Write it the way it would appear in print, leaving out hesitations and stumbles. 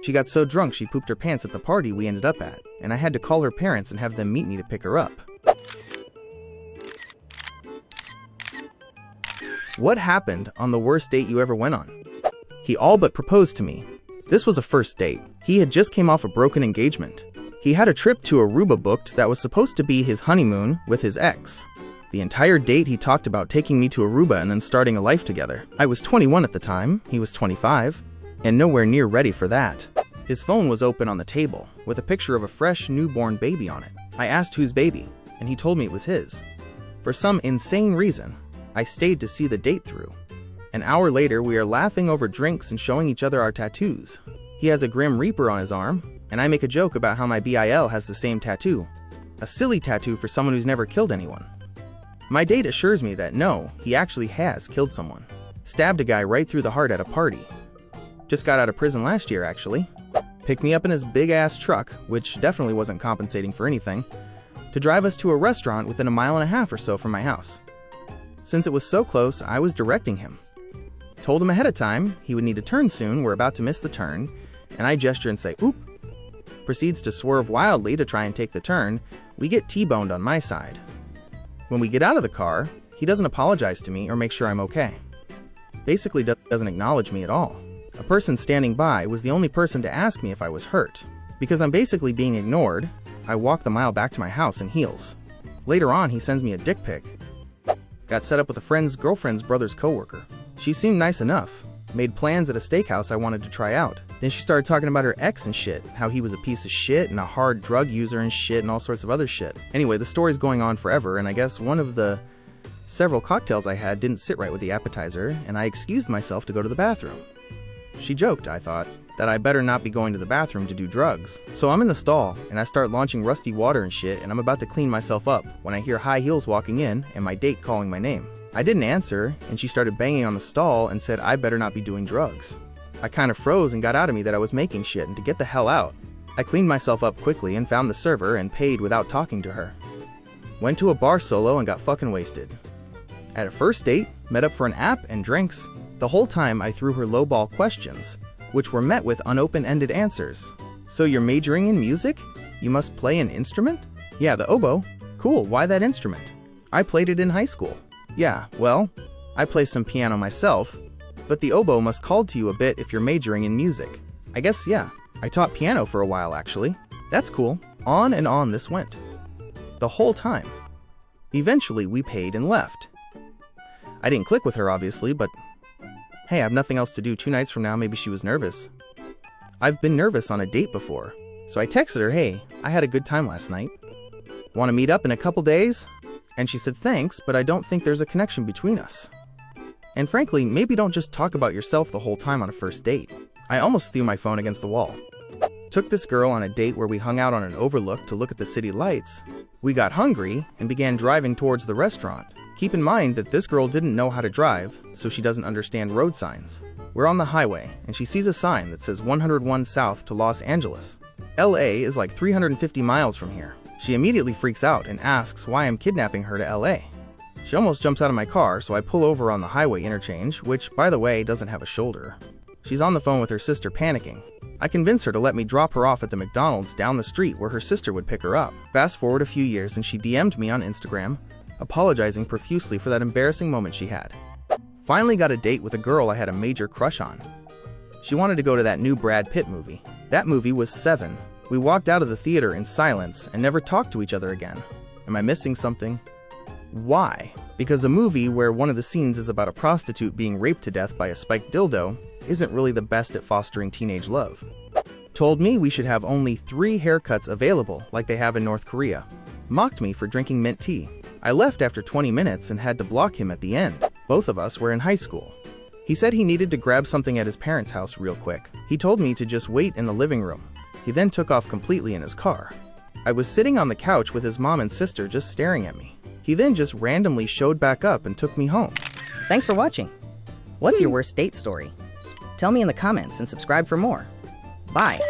She got so drunk she pooped her pants at the party we ended up at, and I had to call her parents and have them meet me to pick her up. What happened on the worst date you ever went on? He all but proposed to me. This was a first date. He had just came off a broken engagement. He had a trip to Aruba booked that was supposed to be his honeymoon with his ex. The entire date he talked about taking me to Aruba and then starting a life together. I was 21 at the time, he was 25, and nowhere near ready for that. His phone was open on the table, with a picture of a fresh newborn baby on it. I asked whose baby, and he told me it was his. For some insane reason, I stayed to see the date through. An hour later, we are laughing over drinks and showing each other our tattoos. He has a Grim Reaper on his arm, and I make a joke about how my BIL has the same tattoo. A silly tattoo for someone who's never killed anyone. My date assures me that no, he actually has killed someone. Stabbed a guy right through the heart at a party. Just got out of prison last year, actually. Picked me up in his big-ass truck, which definitely wasn't compensating for anything, to drive us to a restaurant within a mile and a half or so from my house. Since it was so close, I was directing him. Told him ahead of time he would need to turn soon, we're about to miss the turn, and I gesture and say, "Oop." Proceeds to swerve wildly to try and take the turn. We get T-boned on my side. When we get out of the car, he doesn't apologize to me or make sure I'm okay. Basically doesn't acknowledge me at all. A person standing by was the only person to ask me if I was hurt. Because I'm basically being ignored, I walk the mile back to my house in heels. Later on, he sends me a dick pic. Got set up with a friend's girlfriend's brother's coworker. She seemed nice enough. Made plans at a steakhouse I wanted to try out. Then she started talking about her ex and shit, how he was a piece of shit and a hard drug user and shit and all sorts of other shit. Anyway, the story's going on forever, and I guess one of the several cocktails I had didn't sit right with the appetizer, and I excused myself to go to the bathroom. She joked, I thought, that I better not be going to the bathroom to do drugs. So I'm in the stall, and I start launching rusty water and shit, and I'm about to clean myself up when I hear high heels walking in and my date calling my name. I didn't answer, and she started banging on the stall and said I better not be doing drugs. I kind of froze and got out of me that I was making shit and to get the hell out. I cleaned myself up quickly and found the server and paid without talking to her. Went to a bar solo and got fucking wasted. At a first date, met up for an app and drinks. The whole time I threw her lowball questions, which were met with unopen-ended answers. So you're majoring in music? You must play an instrument? Yeah, the oboe. Cool, why that instrument? I played it in high school. Yeah, well, I play some piano myself, but the oboe must call to you a bit if you're majoring in music. I guess, yeah, I taught piano for a while actually. That's cool. On and on this went. The whole time. Eventually we paid and left. I didn't click with her obviously, but hey, I have nothing else to do 2 nights from now, maybe she was nervous. I've been nervous on a date before, so I texted her, hey, I had a good time last night. Want to meet up in a couple days? And she said thanks, but I don't think there's a connection between us. And frankly, maybe don't just talk about yourself the whole time on a first date. I almost threw my phone against the wall. Took this girl on a date where we hung out on an overlook to look at the city lights. We got hungry and began driving towards the restaurant. Keep in mind that this girl didn't know how to drive, so she doesn't understand road signs. We're on the highway, and she sees a sign that says 101 South to Los Angeles. LA is like 350 miles from here. She immediately freaks out and asks why I'm kidnapping her to LA. She almost jumps out of my car, so I pull over on the highway interchange, which, by the way, doesn't have a shoulder. She's on the phone with her sister panicking. I convince her to let me drop her off at the McDonald's down the street where her sister would pick her up. Fast forward a few years and she DM'd me on Instagram, apologizing profusely for that embarrassing moment she had. Finally got a date with a girl I had a major crush on. She wanted to go to that new Brad Pitt movie. That movie was Seven. We walked out of the theater in silence and never talked to each other again. Am I missing something? Why? Because a movie where one of the scenes is about a prostitute being raped to death by a spiked dildo isn't really the best at fostering teenage love. Told me we should have only 3 haircuts available like they have in North Korea. Mocked me for drinking mint tea. I left after 20 minutes and had to block him at the end. Both of us were in high school. He said he needed to grab something at his parents' house real quick. He told me to just wait in the living room. He then took off completely in his car. I was sitting on the couch with his mom and sister just staring at me. He then just randomly showed back up and took me home. Thanks for watching. What's your worst date story? Tell me in the comments and subscribe for more. Bye.